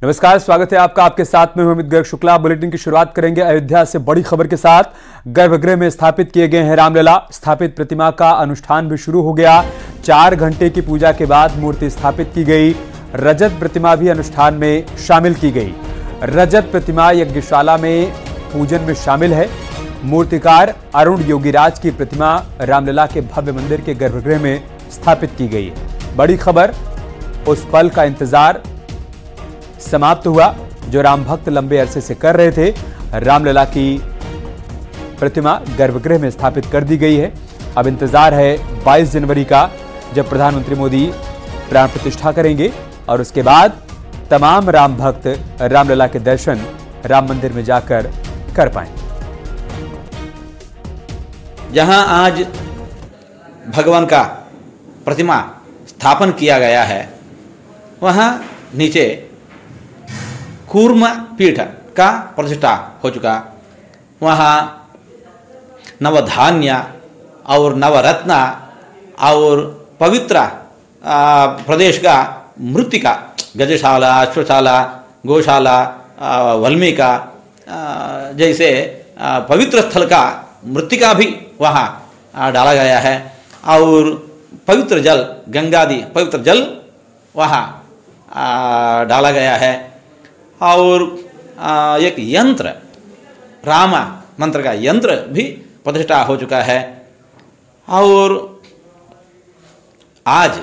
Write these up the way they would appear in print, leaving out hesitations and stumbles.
नमस्कार, स्वागत है आपका। आपके साथ में अमित गर्ग शुक्ला। बुलेटिन की शुरुआत करेंगे अयोध्या से बड़ी खबर के साथ। गर्भगृह में स्थापित किए गए हैं रामलला। स्थापित प्रतिमा का अनुष्ठान भी शुरू हो गया। 4 घंटे की पूजा के बाद मूर्ति स्थापित की गई। रजत प्रतिमा भी अनुष्ठान में शामिल की गई। रजत प्रतिमा यज्ञशाला में पूजन में शामिल है। मूर्तिकार अरुण योगीराज की प्रतिमा रामलला के भव्य मंदिर के गर्भगृह में स्थापित की गई है। बड़ी खबर, उस पल का इंतजार समाप्त हुआ जो राम भक्त लंबे अरसे से कर रहे थे। रामलला की प्रतिमा गर्भगृह में स्थापित कर दी गई है। अब इंतजार है 22 जनवरी का, जब प्रधानमंत्री मोदी प्राण प्रतिष्ठा करेंगे और उसके बाद तमाम राम भक्त रामलला के दर्शन राम मंदिर में जाकर कर पाएंगे। जहां आज भगवान का प्रतिमा स्थापन किया गया है, वहां नीचे कूर्म पीठ का प्रतिष्ठा हो चुका। वहाँ नवधान्य और नवरत्न और पवित्र प्रदेश का मृत्तिका, गजशाला, अश्वशाला, गौशाला, वल्मीका जैसे पवित्र स्थल का मृत्तिका भी वहाँ डाला गया है। और पवित्र जल, गंगादि पवित्र जल वहाँ डाला गया है। और एक यंत्र, राम मंत्र का यंत्र भी प्रतिष्ठा हो चुका है। और आज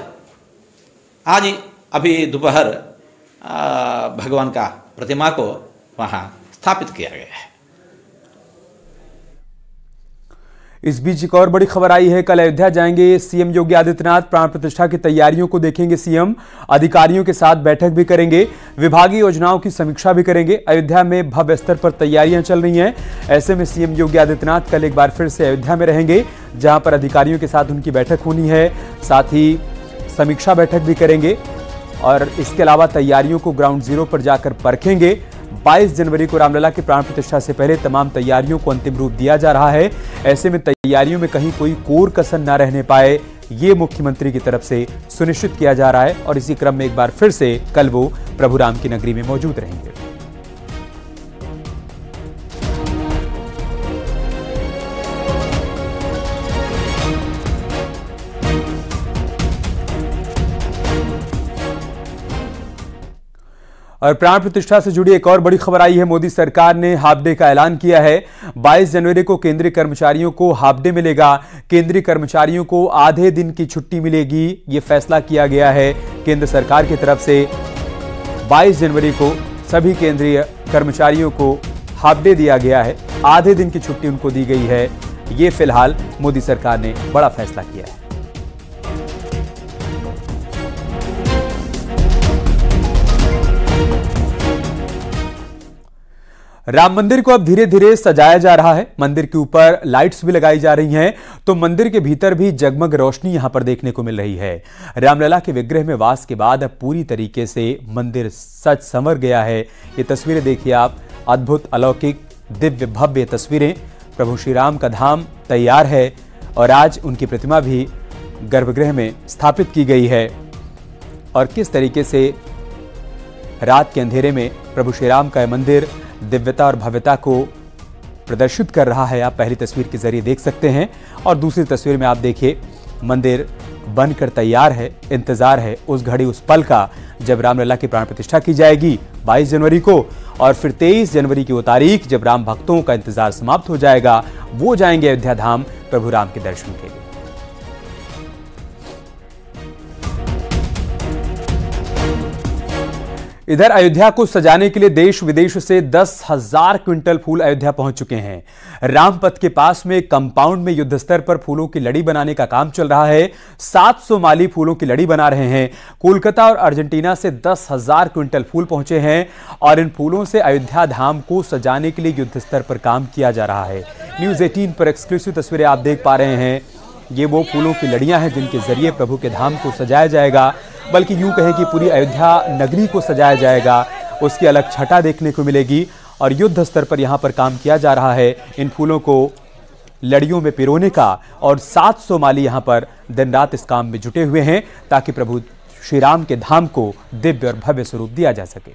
अभी दोपहर भगवान का प्रतिमा को वहाँ स्थापित किया गया है। इस बीच एक और बड़ी खबर आई है। कल अयोध्या जाएंगे सीएम योगी आदित्यनाथ। प्राण प्रतिष्ठा की तैयारियों को देखेंगे सीएम। अधिकारियों के साथ बैठक भी करेंगे। विभागीय योजनाओं की समीक्षा भी करेंगे। अयोध्या में भव्य स्तर पर तैयारियां चल रही हैं। ऐसे में सीएम योगी आदित्यनाथ कल एक बार फिर से अयोध्या में रहेंगे, जहां पर अधिकारियों के साथ उनकी बैठक होनी है। साथ ही समीक्षा बैठक भी करेंगे और इसके अलावा तैयारियों को ग्राउंड जीरो पर जाकर परखेंगे। 22 जनवरी को रामलला की प्राण प्रतिष्ठा से पहले तमाम तैयारियों को अंतिम रूप दिया जा रहा है। ऐसे में तैयारियों में कहीं कोई कोर कसर न रहने पाए, ये मुख्यमंत्री की तरफ से सुनिश्चित किया जा रहा है। और इसी क्रम में एक बार फिर से कल वो प्रभु राम की नगरी में मौजूद रहेंगे। और प्राण प्रतिष्ठा से जुड़ी एक और बड़ी खबर आई है। मोदी सरकार ने हाफ डे का ऐलान किया है। 22 जनवरी को केंद्रीय कर्मचारियों को हाफ डे मिलेगा। केंद्रीय कर्मचारियों को आधे दिन की छुट्टी मिलेगी, ये फैसला किया गया है केंद्र सरकार की तरफ से। 22 जनवरी को सभी केंद्रीय कर्मचारियों को हाफ डे दिया गया है। आधे दिन की छुट्टी उनको दी गई है। ये फिलहाल मोदी सरकार ने बड़ा फैसला किया है। राम मंदिर को अब धीरे धीरे सजाया जा रहा है। मंदिर के ऊपर लाइट्स भी लगाई जा रही हैं, तो मंदिर के भीतर भी जगमग रोशनी यहां पर देखने को मिल रही है। रामलला के विग्रह में वास के बाद अब पूरी तरीके से मंदिर सज संवर गया है। ये तस्वीरें देखिए आप, अद्भुत, अलौकिक, दिव्य भव्य तस्वीरें। प्रभु श्री राम का धाम तैयार है और आज उनकी प्रतिमा भी गर्भगृह में स्थापित की गई है। और किस तरीके से रात के अंधेरे में प्रभु श्री राम का मंदिर दिव्यता और भव्यता को प्रदर्शित कर रहा है, आप पहली तस्वीर के जरिए देख सकते हैं। और दूसरी तस्वीर में आप देखिए, मंदिर बनकर तैयार है। इंतजार है उस घड़ी, उस पल का, जब रामलला की प्राण प्रतिष्ठा की जाएगी 22 जनवरी को। और फिर 23 जनवरी की वो तारीख जब राम भक्तों का इंतजार समाप्त हो जाएगा, वो जाएंगे अयोध्या धाम प्रभु राम के दर्शन के लिए। इधर अयोध्या को सजाने के लिए देश विदेश से 10,000 क्विंटल फूल अयोध्या पहुंच चुके हैं। रामपथ के पास में कंपाउंड में युद्ध स्तर पर फूलों की लड़ी बनाने का काम चल रहा है। 700 माली फूलों की लड़ी बना रहे हैं। कोलकाता और अर्जेंटीना से 10,000 क्विंटल फूल पहुंचे हैं और इन फूलों से अयोध्या धाम को सजाने के लिए युद्ध स्तर पर काम किया जा रहा है। न्यूज़ 18 पर एक्सक्लूसिव तस्वीरें आप देख पा रहे हैं। ये वो फूलों की लड़ियां हैं जिनके जरिए प्रभु के धाम को सजाया जाएगा, बल्कि यूं कहें कि पूरी अयोध्या नगरी को सजाया जाएगा। उसकी अलग छटा देखने को मिलेगी और युद्ध स्तर पर यहां पर काम किया जा रहा है इन फूलों को लड़ियों में पिरोने का। और 700 माली यहां पर दिन रात इस काम में जुटे हुए हैं ताकि प्रभु श्री राम के धाम को दिव्य और भव्य स्वरूप दिया जा सके।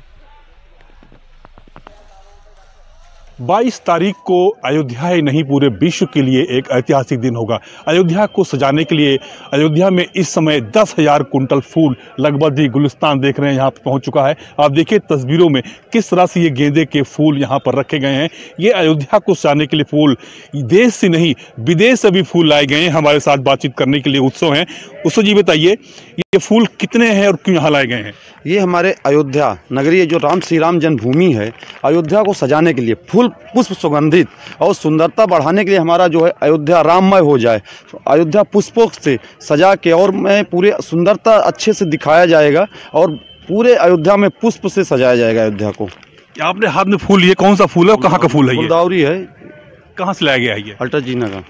22 तारीख को अयोध्या ही नहीं पूरे विश्व के लिए एक ऐतिहासिक दिन होगा। अयोध्या को सजाने के लिए अयोध्या में इस समय 10,000 कुंटल फूल लगभग जी गुलिस्तान देख रहे हैं यहाँ पर पहुँच चुका है। आप देखिए तस्वीरों में किस तरह से ये गेंदे के फूल यहाँ पर रखे गए हैं। ये अयोध्या को सजाने के लिए फूल देश से नहीं विदेश से भी फूल लाए गए हैं। हमारे साथ बातचीत करने के लिए उत्सव हैं। उत्सव जी बताइए ये फूल कितने हैं और क्यों यहाँ लाए गए हैं? ये हमारे अयोध्या नगरी जो राम श्री राम जन्मभूमि है, अयोध्या को सजाने के लिए फूल पुष्प सुगंधित और सुंदरता बढ़ाने के लिए हमारा जो है अयोध्या राममय हो जाए, अयोध्या पुष्पों से सजा के और में पूरे सुंदरता अच्छे से दिखाया जाएगा और पूरे अयोध्या में पुष्प से सजाया जाएगा अयोध्या को। आपने हाथ में फूल, ये कौन सा फूल है और कहाँ का फूल है? गुलदावरी है। कहाँ से लाया गया है ये? अल्टाजीना का।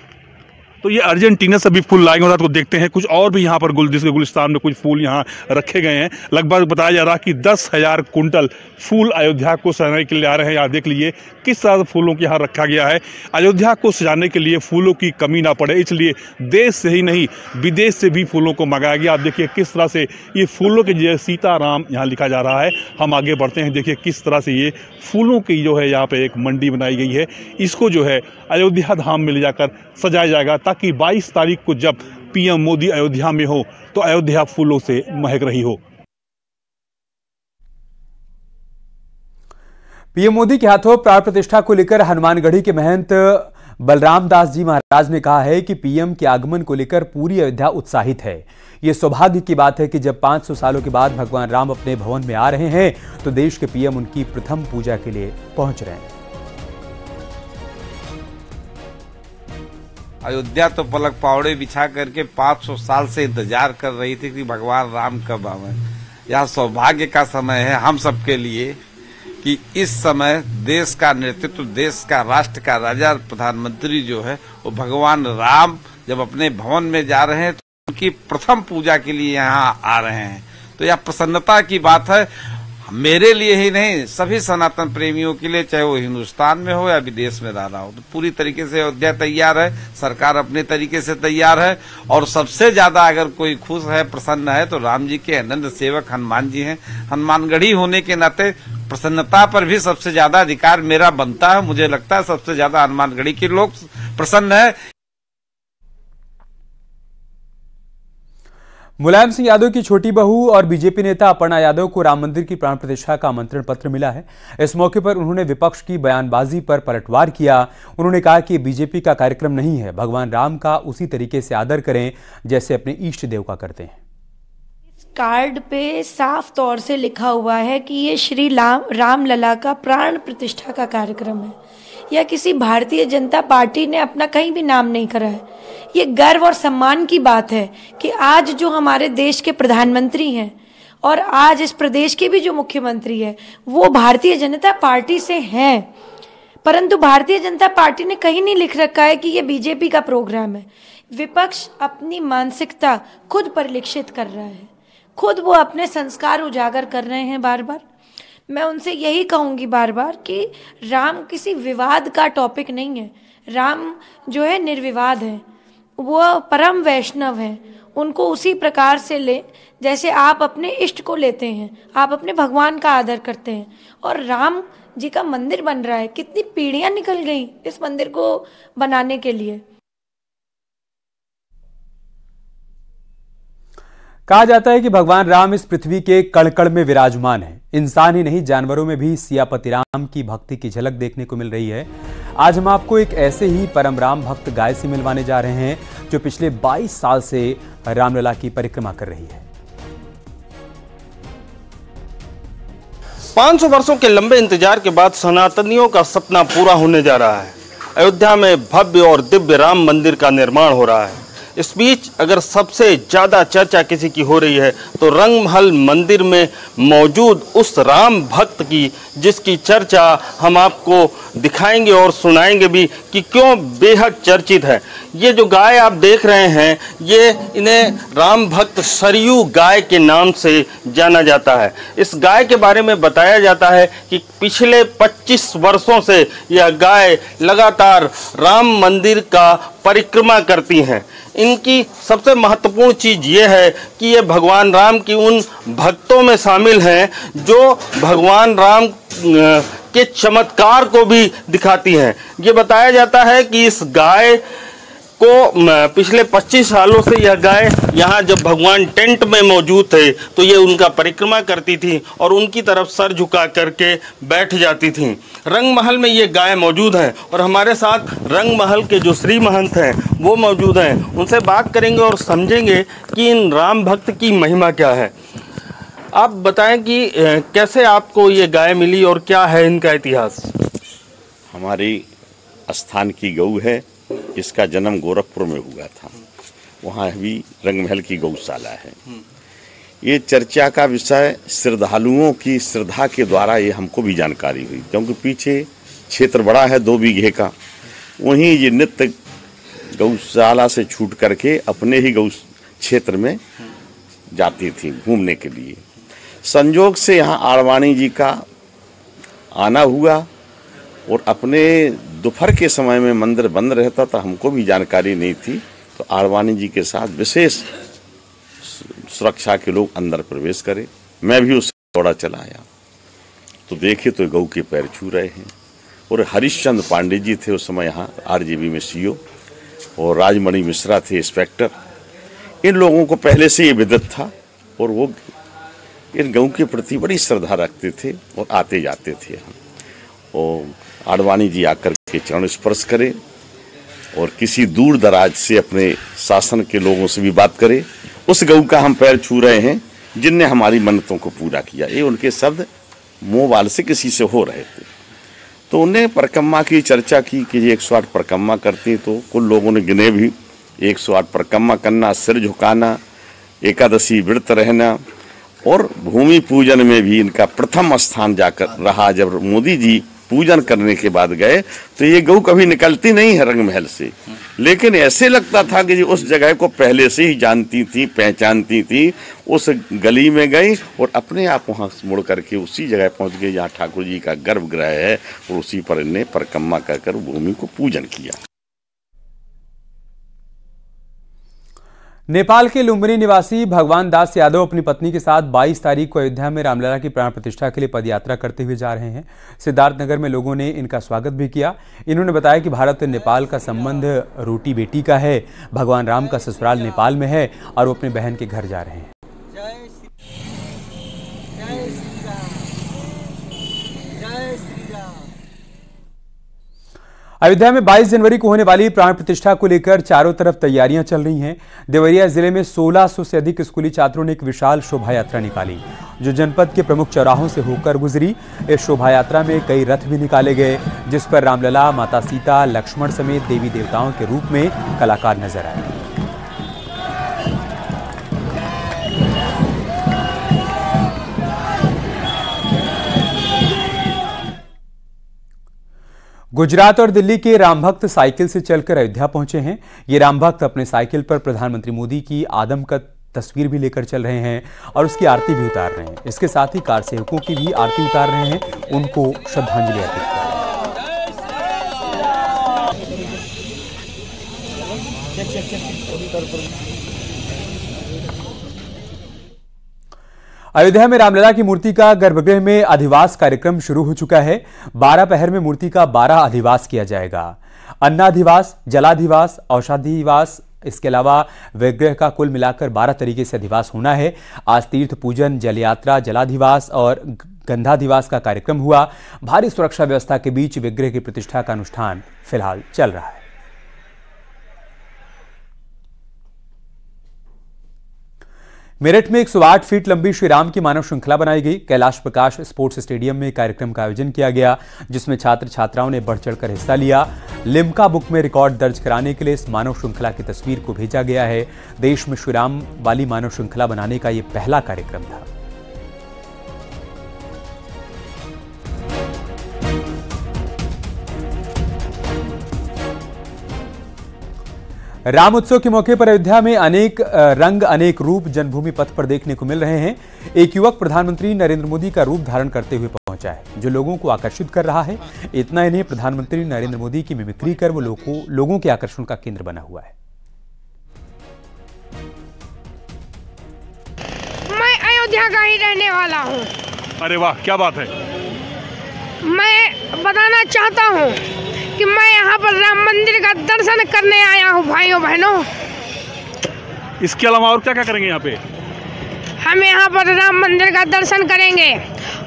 तो ये अर्जेंटीना से भी फूल लाए गए। तो देखते हैं कुछ और भी यहाँ पर गुलिस्तान में कुछ फूल यहाँ रखे गए हैं। लगभग बताया जा रहा है कि 10,000 कुंटल फूल अयोध्या को सजाने के लिए आ रहे हैं। यहाँ देख लीजिए किस तरह से फूलों को यहाँ रखा गया है। अयोध्या को सजाने के लिए फूलों की कमी ना पड़े, इसलिए देश से ही नहीं विदेश से भी फूलों को मंगाया गया। आप देखिए किस तरह से ये फूलों के जो सीताराम यहाँ लिखा जा रहा है। हम आगे बढ़ते हैं। देखिए किस तरह से ये फूलों की जो है यहाँ पे एक मंडी बनाई गई है। इसको जो है अयोध्या धाम में ले जाकर सजाया जाएगा ताकि 22 तारीख को जब पीएम मोदी अयोध्या में हो तो अयोध्या फूलों से महक रही हो। पीएम मोदी के हाथों प्राण प्रतिष्ठा को लेकर हनुमानगढ़ी के महंत बलराम दास जी महाराज ने कहा है कि पीएम के आगमन को लेकर पूरी अयोध्या उत्साहित है। ये सौभाग्य की बात है कि जब 500 सालों के बाद भगवान राम अपने भवन में आ रहे हैं तो देश के पीएम उनकी प्रथम पूजा के लिए पहुंच रहे हैं। अयोध्या तो पलक पावड़े बिछा करके 500 साल से इंतजार कर रही थी कि भगवान राम कब आवे। यह सौभाग्य का समय है हम सबके लिए कि इस समय देश का नेतृत्व, देश का, राष्ट्र का राजा, प्रधानमंत्री जो है वो भगवान राम जब अपने भवन में जा रहे हैं तो उनकी प्रथम पूजा के लिए यहाँ आ रहे हैं। तो यह प्रसन्नता की बात है मेरे लिए ही नहीं, सभी सनातन प्रेमियों के लिए, चाहे वो हिंदुस्तान में हो या विदेश में रह रहा हो। तो पूरी तरीके से अयोध्या तैयार है, सरकार अपने तरीके से तैयार है। और सबसे ज्यादा अगर कोई खुश है, प्रसन्न है तो राम जी के अनंत सेवक हनुमान जी हैं। हनुमानगढ़ी होने के नाते प्रसन्नता पर भी सबसे ज्यादा अधिकार मेरा बनता है। मुझे लगता है सबसे ज्यादा हनुमानगढ़ी के लोग प्रसन्न है। मुलायम सिंह यादव की छोटी बहू और बीजेपी नेता अपर्णा यादव को राम मंदिर की प्राण प्रतिष्ठा का आमंत्रण पत्र मिला है। इस मौके पर उन्होंने विपक्ष की बयानबाजी पर पलटवार किया। उन्होंने कहा कि बीजेपी का कार्यक्रम नहीं है, भगवान राम का उसी तरीके से आदर करें जैसे अपने इष्ट देव का करते हैं। इस कार्ड पे साफ तौर से लिखा हुआ है कि ये श्री राम लला का प्राण प्रतिष्ठा का कार्यक्रम है। यह किसी भारतीय जनता पार्टी ने अपना कहीं भी नाम नहीं करा है। ये गर्व और सम्मान की बात है कि आज जो हमारे देश के प्रधानमंत्री हैं और आज इस प्रदेश के भी जो मुख्यमंत्री है वो भारतीय जनता पार्टी से हैं, परंतु भारतीय जनता पार्टी ने कहीं नहीं लिख रखा है कि ये बीजेपी का प्रोग्राम है। विपक्ष अपनी मानसिकता खुद परिलक्षित कर रहा है, खुद वो अपने संस्कार उजागर कर रहे हैं बार बार। मैं उनसे यही कहूंगी बार बार कि राम किसी विवाद का टॉपिक नहीं है। राम जो है निर्विवाद है, वो परम वैष्णव है। उनको उसी प्रकार से ले जैसे आप अपने इष्ट को लेते हैं, आप अपने भगवान का आदर करते हैं। और राम जी का मंदिर बन रहा है, कितनी पीढ़ियां निकल गई इस मंदिर को बनाने के लिए। कहा जाता है कि भगवान राम इस पृथ्वी के कण कण में विराजमान है। इंसान ही नहीं जानवरों में भी सियापति राम की भक्ति की झलक देखने को मिल रही है। आज हम आपको एक ऐसे ही परम राम भक्त गाय से मिलवाने जा रहे हैं जो पिछले 22 साल से रामलला की परिक्रमा कर रही है। 500 वर्षों के लंबे इंतजार के बाद सनातनियों का सपना पूरा होने जा रहा है। अयोध्या में भव्य और दिव्य राम मंदिर का निर्माण हो रहा है। इस बीच अगर सबसे ज़्यादा चर्चा किसी की हो रही है तो रंगमहल मंदिर में मौजूद उस राम भक्त की, जिसकी चर्चा हम आपको दिखाएंगे और सुनाएंगे भी कि क्यों बेहद चर्चित है। ये जो गाय आप देख रहे हैं, ये इन्हें राम भक्त सरयू गाय के नाम से जाना जाता है। इस गाय के बारे में बताया जाता है कि पिछले 25 वर्षों से यह गाय लगातार राम मंदिर का परिक्रमा करती हैं। इनकी सबसे महत्वपूर्ण चीज़ ये है कि ये भगवान राम की उन भक्तों में शामिल हैं जो भगवान राम के चमत्कार को भी दिखाती हैं। ये बताया जाता है कि इस गाय को पिछले 25 सालों से यह गाय यहाँ जब भगवान टेंट में मौजूद थे तो ये उनका परिक्रमा करती थी और उनकी तरफ सर झुका करके बैठ जाती थी। रंग महल में ये गाय मौजूद है और हमारे साथ रंग महल के जो श्री महंत हैं वो मौजूद हैं। उनसे बात करेंगे और समझेंगे कि इन राम भक्त की महिमा क्या है। आप बताएं कि कैसे आपको ये गाय मिली और क्या है इनका इतिहास। हमारी स्थान की गऊ है, इसका जन्म गोरखपुर में हुआ था, वहाँ भी रंग महल की गौशाला है। ये चर्चा का विषय श्रद्धालुओं की श्रद्धा के द्वारा ये हमको भी जानकारी हुई, क्योंकि पीछे क्षेत्र बड़ा है 2 बीघे का, वहीं ये नित्य गौशाला से छूट करके अपने ही गौ क्षेत्र में जाती थी घूमने के लिए। संयोग से यहाँ आडवाणी जी का आना हुआ और अपने दोपहर के समय में मंदिर बंद रहता था, हमको भी जानकारी नहीं थी, तो आडवाणी जी के साथ विशेष सुरक्षा के लोग अंदर प्रवेश करे। मैं भी उससे दौड़ा चला आया तो देखे तो गऊ के पैर छू रहे हैं। और हरिश्चंद्र पांडे जी थे उस समय यहाँ आरजेबी में सीओ, और राजमणि मिश्रा थे इंस्पेक्टर। इन लोगों को पहले से ये विदित था और वो इन गऊ के प्रति बड़ी श्रद्धा रखते थे और आते जाते थे यहाँ। और आडवाणी जी आकर के चरण स्पर्श करे और किसी दूर दराज से अपने शासन के लोगों से भी बात करे, उस गऊ का हम पैर छू रहे हैं जिनने हमारी मन्नतों को पूरा किया। ये उनके शब्द मुँह वाल से किसी से हो रहे थे। तो उन्हें परिक्रमा की चर्चा की कि ये 108 परिक्रमा करती, तो कुल लोगों ने गिने भी 108 परिक्रमा करना, सिर झुकाना, एकादशी व्रत रहना, और भूमि पूजन में भी इनका प्रथम स्थान जाकर रहा। जब मोदी जी पूजन करने के बाद गए तो ये गऊ कभी निकलती नहीं है रंग महल से, लेकिन ऐसे लगता था कि उस जगह को पहले से ही जानती थी, पहचानती थी। उस गली में गई और अपने आप वहाँ मुड़ करके उसी जगह पहुँच गई जहाँ ठाकुर जी का गर्भगृह है, और उसी पर इन्हें परिक्रमा कर भूमि को पूजन किया। नेपाल के लुम्बिनी निवासी भगवान दास यादव अपनी पत्नी के साथ 22 तारीख को अयोध्या में रामलला की प्राण प्रतिष्ठा के लिए पदयात्रा करते हुए जा रहे हैं। सिद्धार्थनगर में लोगों ने इनका स्वागत भी किया। इन्होंने बताया कि भारत और नेपाल का संबंध रोटी बेटी का है। भगवान राम का ससुराल नेपाल में है और वो अपनी बहन के घर जा रहे हैं। अयोध्या में 22 जनवरी को होने वाली प्राण प्रतिष्ठा को लेकर चारों तरफ तैयारियां चल रही हैं। देवरिया जिले में 1600 से अधिक स्कूली छात्रों ने एक विशाल शोभा यात्रा निकाली, जो जनपद के प्रमुख चौराहों से होकर गुजरी। इस शोभा यात्रा में कई रथ भी निकाले गए, जिस पर रामलला, माता सीता, लक्ष्मण समेत देवी देवताओं के रूप में कलाकार नजर आए। गुजरात और दिल्ली के राम भक्त साइकिल से चलकर अयोध्या पहुंचे हैं। ये राम भक्त अपने साइकिल पर प्रधानमंत्री मोदी की आदमकद तस्वीर भी लेकर चल रहे हैं और उसकी आरती भी उतार रहे हैं। इसके साथ ही कार सेवकों की भी आरती उतार रहे हैं, उनको श्रद्धांजलि अर्पित कर रहे हैं। अयोध्या में रामलला की मूर्ति का गर्भगृह में अधिवास कार्यक्रम शुरू हो चुका है। 12 पहर में मूर्ति का 12 अधिवास किया जाएगा। अन्नाधिवास, जलाधिवास, औषाधिवास, इसके अलावा विग्रह का कुल मिलाकर 12 तरीके से अधिवास होना है। आज तीर्थ पूजन, जल यात्रा, जलाधिवास और गंधाधिवास का कार्यक्रम हुआ। भारी सुरक्षा व्यवस्था के बीच विग्रह की प्रतिष्ठा का अनुष्ठान फिलहाल चल रहा है। मेरठ में 108 फीट लंबी श्री राम की मानव श्रृंखला बनाई गई। कैलाश प्रकाश स्पोर्ट्स स्टेडियम में कार्यक्रम का आयोजन किया गया, जिसमें छात्र छात्राओं ने बढ़ चढ़कर हिस्सा लिया। लिम्का बुक में रिकॉर्ड दर्ज कराने के लिए इस मानव श्रृंखला की तस्वीर को भेजा गया है। देश में श्री राम वाली मानव श्रृंखला बनाने का यह पहला कार्यक्रम था। राम उत्सव के मौके पर अयोध्या में अनेक रंग, अनेक रूप जन्मभूमि पथ पर देखने को मिल रहे हैं। एक युवक प्रधानमंत्री नरेंद्र मोदी का रूप धारण करते हुए पहुंचा है, जो लोगों को आकर्षित कर रहा है। इतना ही नहीं, प्रधानमंत्री नरेंद्र मोदी की मिमिक्री कर वो लोगों के आकर्षण का केंद्र बना हुआ है। मैं अयोध्या का ही रहने वाला हूँ। अरे वाह, क्या बात है। मैं बताना चाहता हूँ कि मैं यहाँ पर राम मंदिर का दर्शन करने आया हूँ भाइयों बहनों। इसके अलावा और क्या क्या करेंगे यहाँ पे? हम यहाँ पर राम मंदिर का दर्शन करेंगे,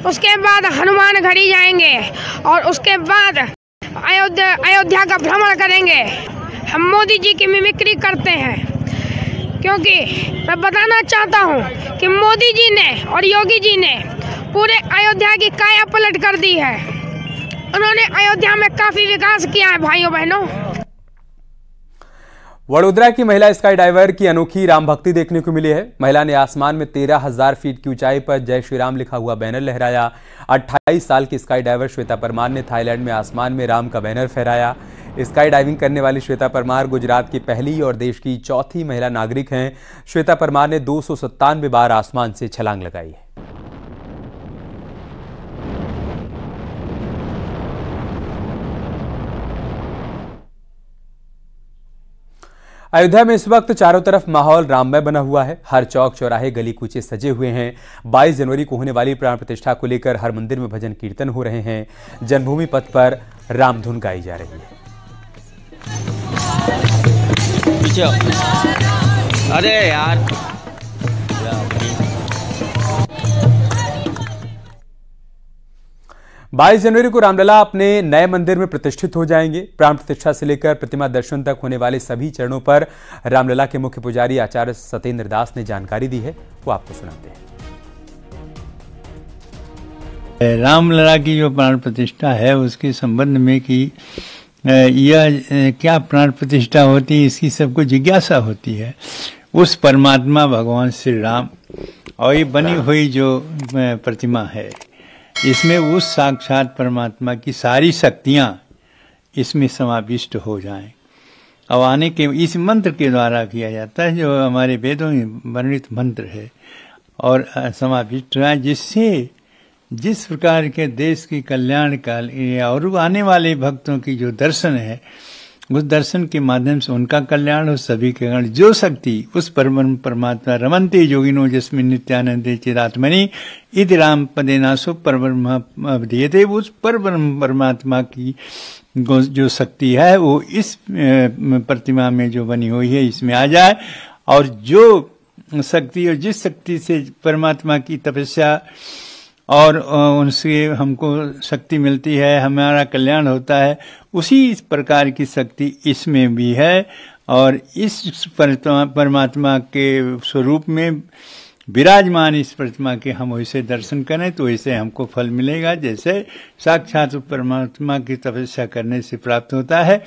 उसके बाद हनुमान घड़ी जाएंगे और उसके बाद अयोध्या का भ्रमण करेंगे। हम मोदी जी की मिमिक्री करते हैं क्योंकि मैं बताना चाहता हूँ कि मोदी जी ने और योगी जी ने पूरे अयोध्या की काया पलट कर दी है। उन्होंने अयोध्या में काफी विकास किया है भाइयों बहनों। वडोदरा की महिला स्काई डाइवर की अनोखी राम भक्ति देखने को मिली है। महिला ने आसमान में 13,000 फीट की ऊंचाई पर जय श्री राम लिखा हुआ बैनर लहराया। 28 साल की स्काई डाइवर श्वेता परमार ने थाईलैंड में आसमान में राम का बैनर फहराया। स्काई डाइविंग करने वाली श्वेता परमार गुजरात की पहली और देश की चौथी महिला नागरिक हैं। श्वेता परमार ने 297 बार आसमान से छलांग लगाई है। अयोध्या में इस वक्त चारों तरफ माहौल राममय बना हुआ है। हर चौक चौराहे गली कूचे सजे हुए हैं। 22 जनवरी को होने वाली प्राण प्रतिष्ठा को लेकर हर मंदिर में भजन कीर्तन हो रहे हैं। जन्मभूमि पथ पर रामधुन गाई जा रही है। अरे यार 22 जनवरी को रामलला अपने नए मंदिर में प्रतिष्ठित हो जाएंगे। प्राण प्रतिष्ठा से लेकर प्रतिमा दर्शन तक होने वाले सभी चरणों पर रामलला के मुख्य पुजारी आचार्य सत्येंद्र दास ने जानकारी दी है, वो आपको सुनाते हैं। रामलला की जो प्राण प्रतिष्ठा है उसके संबंध में कि यह क्या प्राण प्रतिष्ठा होती है, इसकी सबको जिज्ञासा होती है। उस परमात्मा भगवान श्री राम और ये बनी हुई जो प्रतिमा है, इसमें उस साक्षात परमात्मा की सारी शक्तियां इसमें समाविष्ट हो जाएं। अब आने के इस मंत्र के द्वारा किया जाता है, जो हमारे वेदों में वर्णित मंत्र है, और समाविष्ट हो, जिससे जिस प्रकार के देश की कल्याण का और आने वाले भक्तों की जो दर्शन है, उस दर्शन के माध्यम से उनका कल्याण हो, सभी के कल्याण। जो शक्ति उस परमात्मा रमन्ते योगिनो जिसमें नित्यानंदे चिरात्मनि इति राम पदेनासो परब्रह्मविद्यते, उस परब्रह्म परमात्मा की जो शक्ति है वो इस प्रतिमा में जो बनी हुई है इसमें आ जाए। और जो शक्ति और जिस शक्ति से परमात्मा की तपस्या और उनसे हमको शक्ति मिलती है, हमारा कल्याण होता है, उसी प्रकार की शक्ति इसमें भी है। और इस परमात्मा के स्वरूप में विराजमान इस प्रतिमा के हम वैसे दर्शन करें तो वैसे हमको फल मिलेगा, जैसे साक्षात परमात्मा की तपस्या करने से प्राप्त होता है।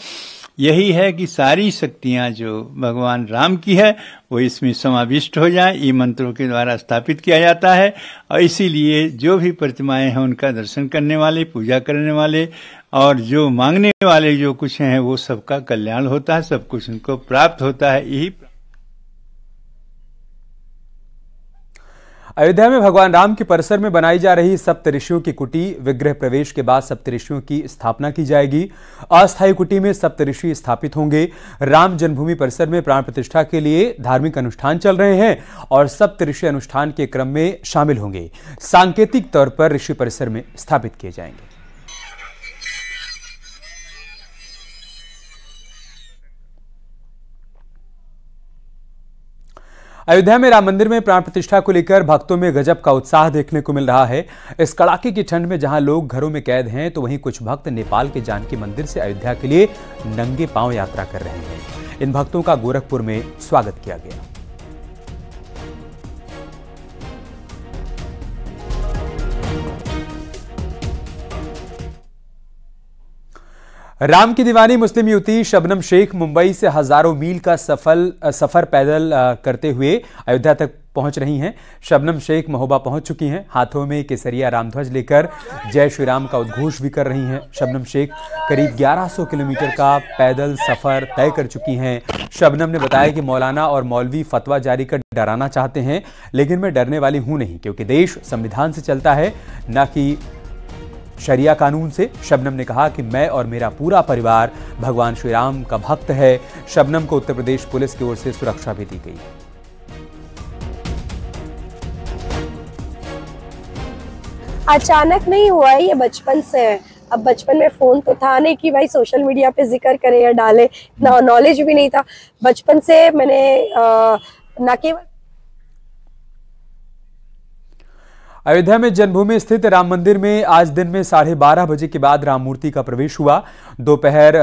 यही है कि सारी शक्तियां जो भगवान राम की है वो इसमें समाविष्ट हो जाए, ये मंत्रों के द्वारा स्थापित किया जाता है। और इसीलिए जो भी प्रतिमाएं हैं उनका दर्शन करने वाले, पूजा करने वाले और जो मांगने वाले जो कुछ हैं वो सबका कल्याण होता है, सब कुछ उनको प्राप्त होता है। यही अयोध्या में भगवान राम के परिसर में बनाई जा रही सप्तऋषियों की कुटी विग्रह प्रवेश के बाद सप्तऋषियों की स्थापना की जाएगी। अस्थायी कुटी में सप्तऋषि स्थापित होंगे। राम जन्मभूमि परिसर में प्राण प्रतिष्ठा के लिए धार्मिक अनुष्ठान चल रहे हैं और सप्तऋषि अनुष्ठान के क्रम में शामिल होंगे। सांकेतिक तौर पर ऋषि परिसर में स्थापित किए जाएंगे। अयोध्या में राम मंदिर में प्राण प्रतिष्ठा को लेकर भक्तों में गजब का उत्साह देखने को मिल रहा है। इस कड़ाके की ठंड में जहां लोग घरों में कैद हैं, तो वहीं कुछ भक्त नेपाल के जानकी मंदिर से अयोध्या के लिए नंगे पांव यात्रा कर रहे हैं। इन भक्तों का गोरखपुर में स्वागत किया गया। राम की दीवानी मुस्लिम युवती शबनम शेख मुंबई से हजारों मील का सफर पैदल करते हुए अयोध्या तक पहुंच रही हैं। शबनम शेख महोबा पहुंच चुकी हैं। हाथों में केसरिया रामध्वज लेकर जय श्री राम का उद्घोष भी कर रही हैं। शबनम शेख करीब 1100 किलोमीटर का पैदल सफर तय कर चुकी हैं। शबनम ने बताया कि मौलाना और मौलवी फतवा जारी कर डराना चाहते हैं, लेकिन मैं डरने वाली हूं नहीं, क्योंकि देश संविधान से चलता है, न कि शरिया कानून से। शबनम ने कहा कि मैं और मेरा पूरा परिवार भगवान श्री राम का भक्त है। शबनम को उत्तर प्रदेश पुलिस की ओर से सुरक्षा भी दी गई है। अचानक नहीं हुआ है, ये बचपन से है। अब बचपन में फोन तो था नहीं कि भाई सोशल मीडिया पे जिक्र करे या डाले, ना नॉलेज भी नहीं था। बचपन से मैंने ना केवल अयोध्या में जन्मभूमि स्थित राम मंदिर में आज दिन में 12:30 बजे के बाद राम मूर्ति का प्रवेश हुआ। दोपहर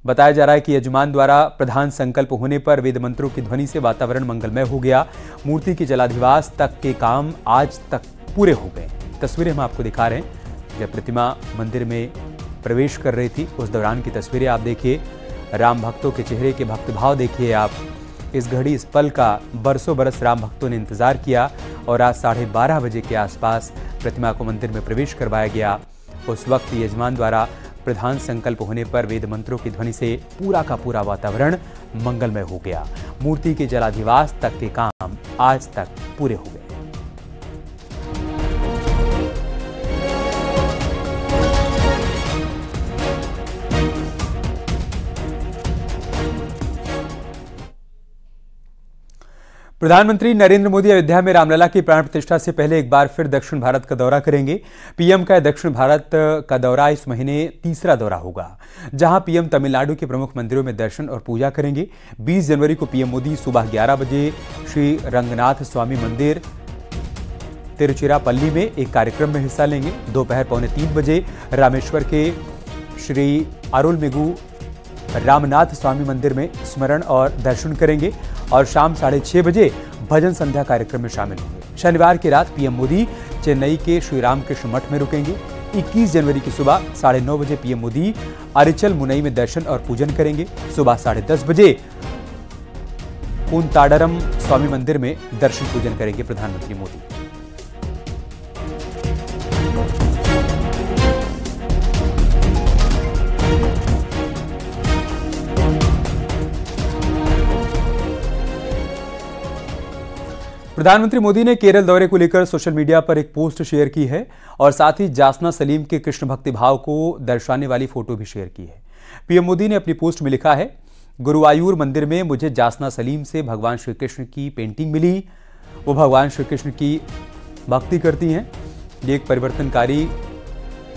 बताया जा रहा है कि यजमान द्वारा प्रधान संकल्प होने पर वेद मंत्रों की ध्वनि से वातावरण मंगलमय हो गया। मूर्ति के जलाधिवास तक के काम आज तक पूरे हो गए। तस्वीरें हम आपको दिखा रहे हैं जब प्रतिमा मंदिर में प्रवेश कर रही थी, उस दौरान की तस्वीरें आप देखिए। राम भक्तों के चेहरे के भक्तिभाव देखिए आप। इस घड़ी, इस पल का बरसों बरस राम भक्तों ने इंतजार किया और आज 12:30 बजे के आसपास प्रतिमा को मंदिर में प्रवेश करवाया गया। उस वक्त यजमान द्वारा प्रधान संकल्प होने पर वेद मंत्रों की ध्वनि से पूरा का पूरा वातावरण मंगलमय हो गया। मूर्ति के जलाधिवास तक के काम आज तक पूरे हो गए। प्रधानमंत्री नरेंद्र मोदी अयोध्या में रामलला की प्राण प्रतिष्ठा से पहले एक बार फिर दक्षिण भारत का दौरा करेंगे। पीएम का दक्षिण भारत का दौरा इस महीने तीसरा दौरा होगा, जहां पीएम तमिलनाडु के प्रमुख मंदिरों में दर्शन और पूजा करेंगे। 20 जनवरी को पीएम मोदी सुबह 11 बजे श्री रंगनाथ स्वामी मंदिर तिरुचिरापल्ली में एक कार्यक्रम में हिस्सा लेंगे। दोपहर 2:45 बजे रामेश्वर के श्री अरुलमिगु रामनाथ स्वामी मंदिर में स्मरण और दर्शन करेंगे और शाम 6:30 बजे भजन संध्या कार्यक्रम में शामिल होंगे। शनिवार की रात पीएम मोदी चेन्नई के श्री रामकृष्ण मठ में रुकेंगे। 21 जनवरी की सुबह 9:30 बजे पीएम मोदी अरिचल मुनई में दर्शन और पूजन करेंगे। सुबह 10:30 बजे कुंताडरम स्वामी मंदिर में दर्शन पूजन करेंगे प्रधानमंत्री मोदी। प्रधानमंत्री मोदी ने केरल दौरे को लेकर सोशल मीडिया पर एक पोस्ट शेयर की है और साथ ही जासना सलीम के कृष्ण भक्ति भाव को दर्शाने वाली फोटो भी शेयर की है। पीएम मोदी ने अपनी पोस्ट में लिखा है, गुरुवायूर मंदिर में मुझे जासना सलीम से भगवान श्री कृष्ण की पेंटिंग मिली। वो भगवान श्री कृष्ण की भक्ति करती हैं। ये एक परिवर्तनकारी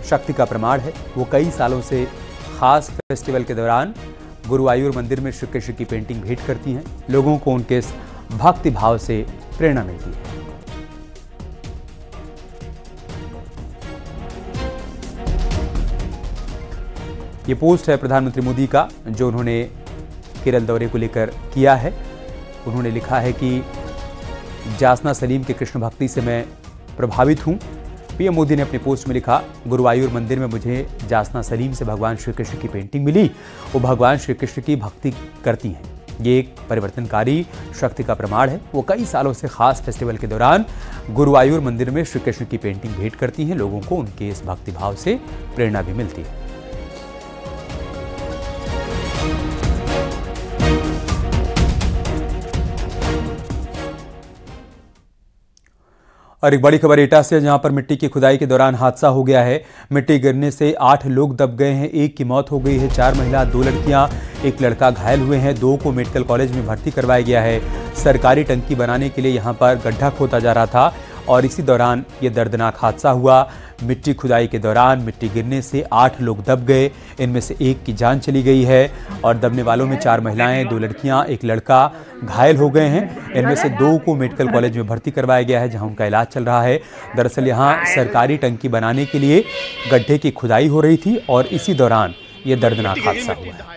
शक्ति का प्रमाण है। वो कई सालों से खास फेस्टिवल के दौरान गुरुवायूर मंदिर में श्री कृष्ण की पेंटिंग भेंट करती हैं। लोगों को उनके इस भक्ति भाव से प्रेरणा मिलती है। ये पोस्ट है प्रधानमंत्री मोदी का, जो उन्होंने केरल दौरे को लेकर किया है। उन्होंने लिखा है कि जासना सलीम के कृष्ण भक्ति से मैं प्रभावित हूं। पीएम मोदी ने अपने पोस्ट में लिखा, गुरुवायूर मंदिर में मुझे जासना सलीम से भगवान श्री कृष्ण की पेंटिंग मिली। वो भगवान श्री कृष्ण की भक्ति करती हैं। ये एक परिवर्तनकारी शक्ति का प्रमाण है। वो कई सालों से खास फेस्टिवल के दौरान गुरुवायूर मंदिर में श्री कृष्ण की पेंटिंग भेंट करती हैं। लोगों को उनके इस भक्ति भाव से प्रेरणा भी मिलती है। और एक बड़ी खबर एटा से, जहां पर मिट्टी की खुदाई के दौरान हादसा हो गया है। मिट्टी गिरने से 8 लोग दब गए हैं। एक की मौत हो गई है। 4 महिला, 2 लड़कियां, 1 लड़का घायल हुए हैं। 2 को मेडिकल कॉलेज में भर्ती करवाया गया है। सरकारी टंकी बनाने के लिए यहां पर गड्ढा खोदा जा रहा था और इसी दौरान ये दर्दनाक हादसा हुआ। मिट्टी खुदाई के दौरान मिट्टी गिरने से 8 लोग दब गए। इनमें से 1 की जान चली गई है और दबने वालों में 4 महिलाएं, 2 लड़कियां, 1 लड़का घायल हो गए हैं। इनमें से 2 को मेडिकल कॉलेज में भर्ती करवाया गया है, जहां उनका इलाज चल रहा है। दरअसल यहां सरकारी टंकी बनाने के लिए गड्ढे की खुदाई हो रही थी और इसी दौरान ये दर्दनाक हादसा हुआ।